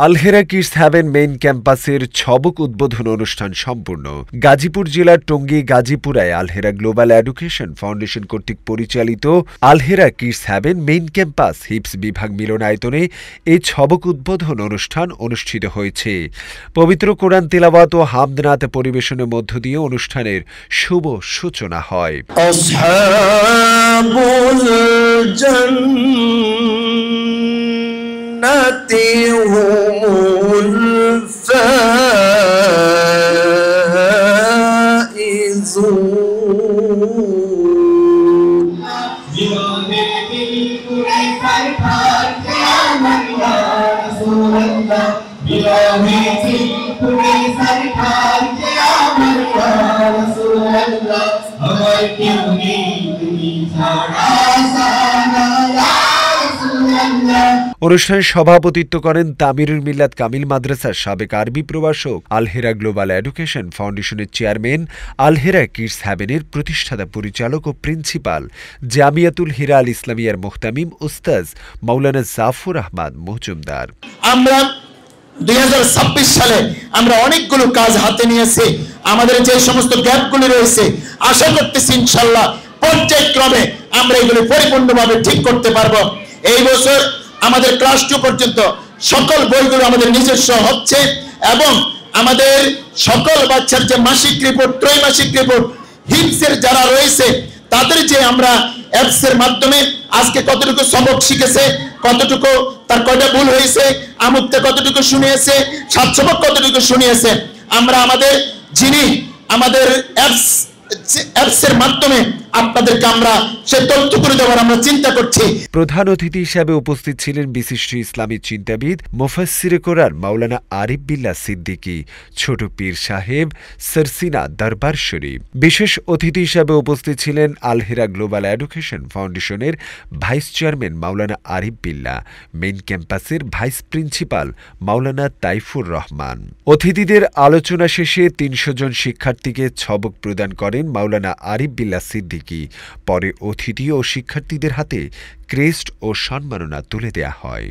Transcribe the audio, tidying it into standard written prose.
Alhera kids haven main ক্যাম্পাসের ছবক উদ্বোধন অনুষ্ঠান সম্পূর্ণ। গাজীপুর জেলার টঙ্গী গাজীপুরায় আলহেরা গ্লোবাল এডুকেশন ফাউন্ডেশন কর্তৃক পরিচালিত Al-Hera kids haven main campus হিপস বিভাগ মিলনায়তনে এই ছবক উদ্বোধন অনুষ্ঠান অনুষ্ঠিত হয়েছে। পবিত্র কোরআন তিলাওয়াত ও হামদনাত পরিবেশনের মধ্য দিয়ে অনুষ্ঠানের শুভ সূচনা হয়। هم الفائزون অনুষ্ঠানে সভাপতিত্ব করেন তামিরুল মিল্লাত কামিল মাদ্রাসার সাবেক আরবি প্রভাষক, আলহেরা গ্লোবাল এডুকেশন ফাউন্ডেশনের চেয়ারম্যান, আলহেরা কিডস হ্যাভেনের প্রতিষ্ঠাতা পরিচালক ও প্রিন্সিপাল, জামিয়াতুল হিরা আল ইসলামিয়ার মুহতামিম উস্তাজ মাওলানা জাফর আহমদ মজুমদার। আমরা 2026 সালে আমরা অনেকগুলো কাজ হাতে নিয়েছি। আমাদের যে সমস্ত গ্যাপগুলি রয়েছে আশা করতেছি ইনশাআল্লাহ পর্যায়ক্রমে আমরা এগুলি পরিপূর্ণভাবে ঠিক করতে পারবো। এই বছর আমাদের ক্লাস 2 পর্যন্ত সকল বইগুলো আমাদের নিজস্ব হচ্ছে এবং আমাদের সকল বাচ্চার যে মাসিক রিপোর্ট, ত্রৈমাসিক রিপোর্ট, হিপসের যারা রয়েছে তাদের যে আমরা অ্যাপস এর মাধ্যমে আজকে কতটুকু সবক শিখেছে, কতটুকু তার কয়টা ভুল হয়েছে, আমুকতে কতটুকু শুনিয়েছে, সাত সবক কতটুকু শুনিয়েছে, আমরা আমাদের যিনি আমাদের অ্যাপস এর মাধ্যমে আপনাদেরকে আমরা সে তথ্য করে দেওয়ার আমরা চিন্তা করছি। প্রধান অতিথি হিসাবে উপস্থিত ছিলেন বিশিষ্ট ইসলামী চিন্তাবিদ মুফাসসিরে কোরআন মাওলানা আরিফ বিল্লাহ সিদ্দিকী, ছোট পীর সাহেব সরসিনা দরবার শরীফ। বিশেষ অতিথি হিসাবে উপস্থিত ছিলেন আলহেরা গ্লোবাল এডুকেশন ফাউন্ডেশনের ভাইস চেয়ারম্যান মাওলানা আরিফ বিল্লাহ, মেইন ক্যাম্পাসের ভাইস প্রিন্সিপাল মাওলানা তাইফুর রহমান। অতিথিদের আলোচনা শেষে ৩০০ জন শিক্ষার্থীকে ছবক প্রদান করেন মাওলানা আরিফ বিল্লাহ সিদ্দিকী। পরে অতিথি ও শিক্ষার্থীদের হাতে ক্রেস্ট ও সম্মাননা তুলে দেয়া হয়।